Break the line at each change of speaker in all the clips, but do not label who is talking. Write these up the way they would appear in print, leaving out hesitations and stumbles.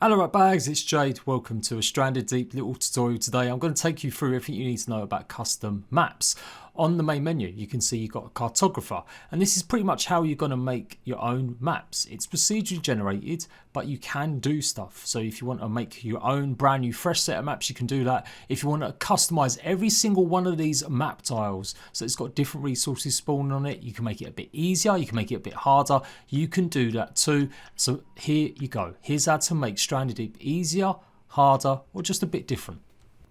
Hello right bags, it's Jade. Welcome to a Stranded Deep little tutorial today. I'm going to take you through everything you need to know about custom maps. On the main menu you can see you've got a cartographer, and this is pretty much how you're going to make your own maps. It's procedurally generated, but you can do stuff. So if you want to make your own brand new fresh set of maps, you can do that. If you want to customize every single one of these map tiles so it's got different resources spawning on it, you can make it a bit easier, you can make it a bit harder, you can do that too. So here you go. Here's how to make Stranded Deep easier, harder, or just a bit different.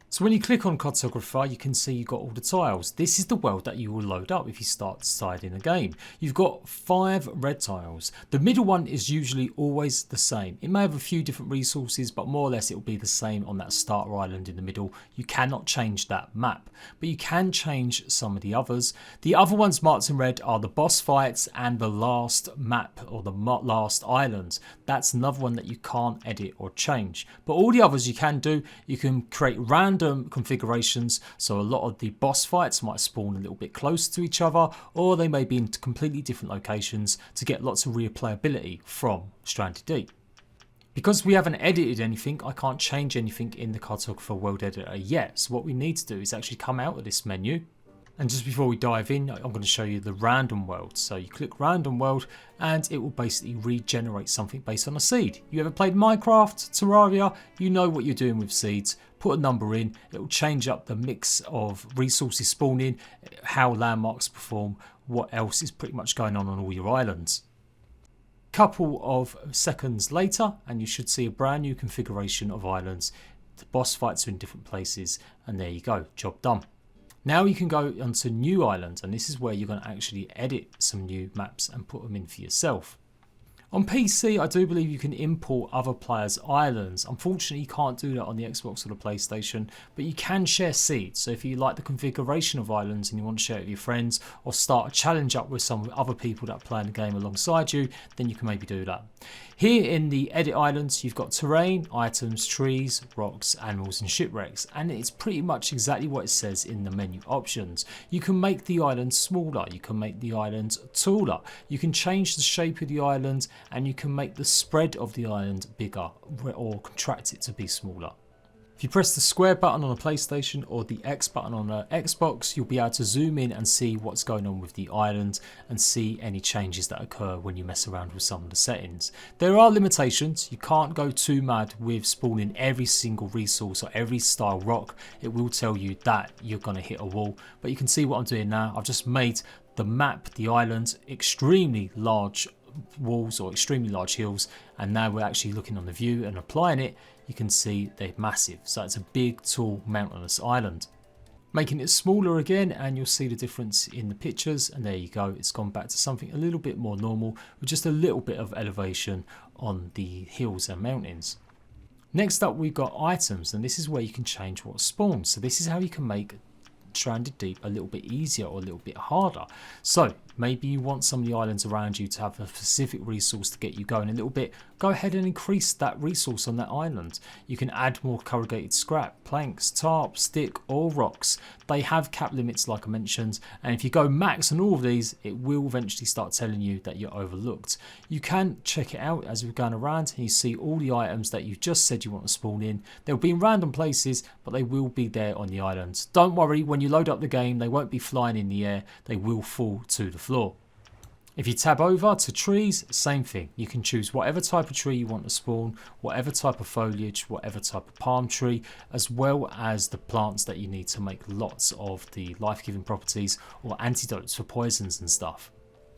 So when you click on cartographer, you can see you've got all the tiles. This is the world that you will load up if you start deciding a game. You've got 5 red tiles. The middle one is usually always the same. It may have a few different resources, but more or less it will be the same on that starter island in the middle. You cannot change that map, but you can change some of the others. The other ones marked in red are the boss fights and the last map or the last island. That's another one that you can't edit or change. But all the others you can do. You can create random configurations, so a lot of the boss fights might spawn a little bit closer to each other, or they may be in completely different locations to get lots of replayability from Stranded Deep. Because we haven't edited anything, I can't change anything in the cartographer world editor yet, so what we need to do is actually come out of this menu. And just before we dive in, I'm going to show you the random world. So you click random world and it will basically regenerate something based on a seed. You ever played Minecraft, Terraria? You know what you're doing with seeds. Put a number in, it will change up the mix of resources spawning, how landmarks perform, what else is pretty much going on all your islands. Couple of seconds later and you should see a brand new configuration of islands. The boss fights are in different places and there you go, job done. Now you can go onto new islands, and this is where you're going to actually edit some new maps and put them in for yourself. On PC, I do believe you can import other players' islands. Unfortunately, you can't do that on the Xbox or the PlayStation, but you can share seeds. So if you like the configuration of islands and you want to share it with your friends or start a challenge up with some other people that are playing the game alongside you, then you can maybe do that. Here in the edit islands, you've got terrain, items, trees, rocks, animals and shipwrecks, and it's pretty much exactly what it says in the menu options. You can make the island smaller, you can make the island taller, you can change the shape of the island, and you can make the spread of the island bigger or contract it to be smaller. If you press the square button on a PlayStation or the X button on an Xbox, you'll be able to zoom in and see what's going on with the island and see any changes that occur when you mess around with some of the settings. There are limitations. You can't go too mad with spawning every single resource or every style rock. It will tell you that you're going to hit a wall, but you can see what I'm doing now. I've just made the map, the island, extremely large walls or extremely large hills, and now we're actually looking on the view and applying it. You can see they're massive, so it's a big tall mountainous island. Making it smaller again and you'll see the difference in the pictures, and there you go, it's gone back to something a little bit more normal with just a little bit of elevation on the hills and mountains. Next up we've got items, and this is where you can change what spawns. So this is how you can make Stranded Deep a little bit easier or a little bit harder. So maybe you want some of the islands around you to have a specific resource to get you going a little bit. Go ahead and increase that resource on that island. You can add more corrugated scrap, planks, tarp, stick or rocks. They have cap limits like I mentioned, and if you go max on all of these, it will eventually start telling you that you're overlooked. You can check it out as we're going around and you see all the items that you just said you want to spawn in. They'll be in random places, but they will be there on the islands. Don't worry, when you load up the game, they won't be flying in the air, they will fall to the floor. If you tab over to trees, same thing. You can choose whatever type of tree you want to spawn, whatever type of foliage, whatever type of palm tree, as well as the plants that you need to make lots of the life-giving properties or antidotes for poisons and stuff.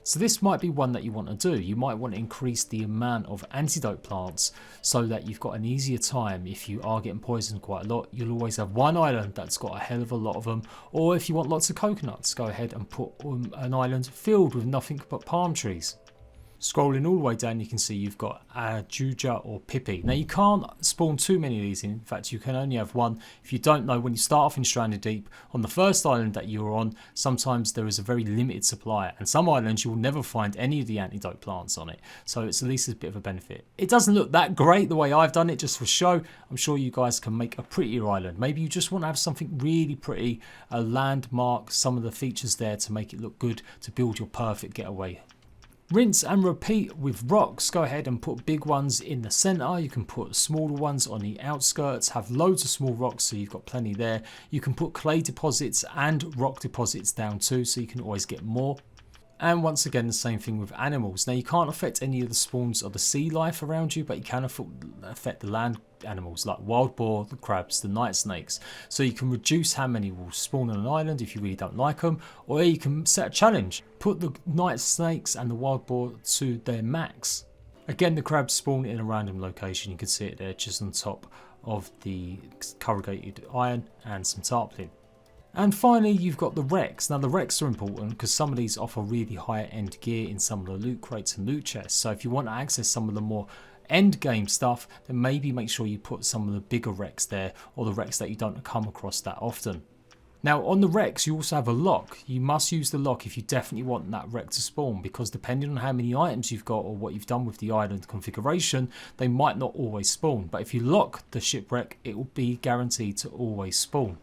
So this might be one that you want to do. You might want to increase the amount of antidote plants so that you've got an easier time. If you are getting poisoned quite a lot, you'll always have one island that's got a hell of a lot of them. Or if you want lots of coconuts, go ahead and put an island filled with nothing but palm trees. Scrolling all the way down, you can see you've got Juja or Pippi. Now you can't spawn too many of these in fact you can only have one. If you don't know, when you start off in Stranded Deep, on the first island that you're on, sometimes there is a very limited supply, and some islands you will never find any of the antidote plants on it, so it's at least a bit of a benefit. It doesn't look that great the way I've done it just for show. I'm sure you guys can make a prettier island. Maybe you just want to have something really pretty, a landmark, some of the features there to make it look good, to build your perfect getaway. Rinse and repeat with rocks. Go ahead and put big ones in the center. You can put smaller ones on the outskirts. Have loads of small rocks so you've got plenty there. You can put clay deposits and rock deposits down too, so you can always get more. And once again, the same thing with animals. Now, you can't affect any of the spawns of the sea life around you, but you can affect the land animals like wild boar, the crabs, the night snakes. So you can reduce how many will spawn on an island if you really don't like them, or you can set a challenge. Put the night snakes and the wild boar to their max. Again, the crabs spawn in a random location. You can see it there just on top of the corrugated iron and some tarpaulin. And finally, you've got the wrecks. Now, the wrecks are important because some of these offer really higher end gear in some of the loot crates and loot chests. So if you want to access some of the more end game stuff, then maybe make sure you put some of the bigger wrecks there, or the wrecks that you don't come across that often. Now, on the wrecks, you also have a lock. You must use the lock if you definitely want that wreck to spawn, because depending on how many items you've got or what you've done with the island configuration, they might not always spawn. But if you lock the shipwreck, it will be guaranteed to always spawn.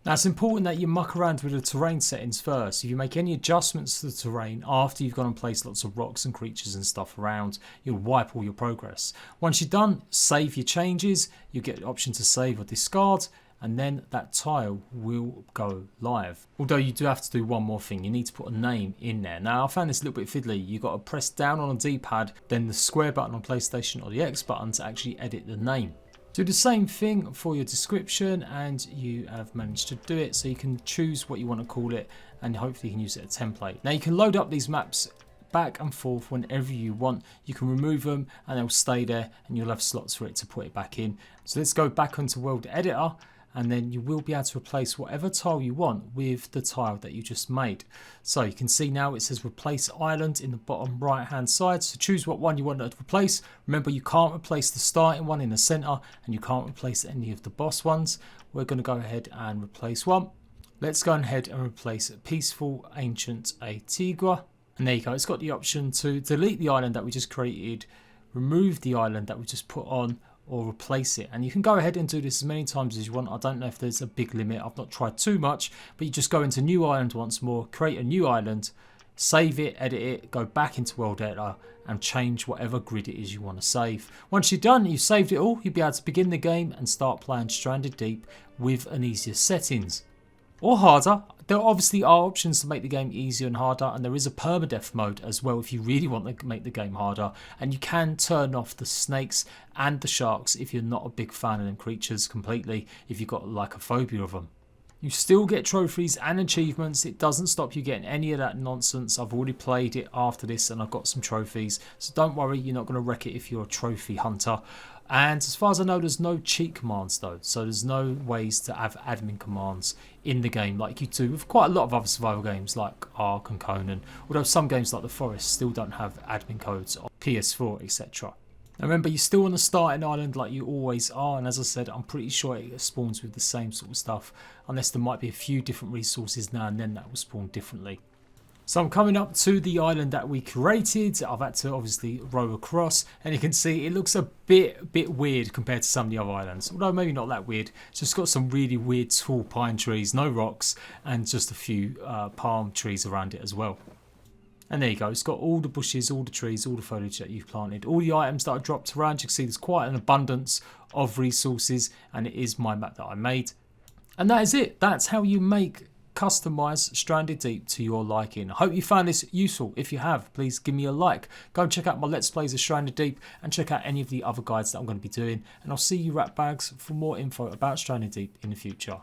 Now, it's important that you muck around with the terrain settings first. If you make any adjustments to the terrain after you've gone and placed lots of rocks and creatures and stuff around, you'll wipe all your progress. Once you're done, save your changes. You get the option to save or discard, and then that tile will go live. Although you do have to do one more thing. You need to put a name in there. Now, I found this a little bit fiddly. You've got to press down on a D-pad, then the square button on PlayStation or the X button to actually edit the name. Do the same thing for your description, and you have managed to do it. So you can choose what you want to call it, and hopefully you can use it as a template. Now, you can load up these maps back and forth whenever you want. You can remove them and they'll stay there, and you'll have slots for it to put it back in. So let's go back onto World Editor, and then you will be able to replace whatever tile you want with the tile that you just made. So you can see now it says replace island in the bottom right hand side. So choose what one you want to replace. Remember, you can't replace the starting one in the center, and you can't replace any of the boss ones. We're going to go ahead and replace one. Let's go ahead and replace Peaceful Ancient Antigua. And there you go. It's got the option to delete the island that we just created, remove the island that we just put on, or replace it. And you can go ahead and do this as many times as you want. I don't know if there's a big limit. I've not tried too much, but you just go into new island once more, create a new island, save it, edit it, go back into World Editor and change whatever grid it is you want to save. Once you're done, you've saved it all, you'll be able to begin the game and start playing Stranded Deep with an easier settings. Or harder. There obviously are options to make the game easier and harder, and there is a permadeath mode as well if you really want to make the game harder, and you can turn off the snakes and the sharks if you're not a big fan of them creatures completely, if you've got like a phobia of them. You still get trophies and achievements. It doesn't stop you getting any of that nonsense. I've already played it after this and I've got some trophies, so don't worry, you're not going to wreck it if you're a trophy hunter. And as far as I know, there's no cheat commands though, so there's no ways to have admin commands in the game like you do with quite a lot of other survival games like Ark and Conan, although some games like The Forest still don't have admin codes on PS4, etc. Now remember, you're still on the starting island like you always are, and as I said, I'm pretty sure it spawns with the same sort of stuff, unless there might be a few different resources now and then that will spawn differently. So I'm coming up to the island that we created. I've had to obviously row across, and you can see it looks a bit weird compared to some of the other islands, although maybe not that weird. It's just got some really weird tall pine trees, no rocks, and just a few palm trees around it as well. And there you go, it's got all the bushes, all the trees, all the foliage that you've planted, all the items that are dropped around. You can see there's quite an abundance of resources, and it is my map that I made. And that is it. That's how you make customize Stranded Deep to your liking. I hope you found this useful. If you have, please give me a like. Go and check out my Let's Plays of Stranded Deep, and check out any of the other guides that I'm going to be doing. And I'll see you rat bags for more info about Stranded Deep in the future.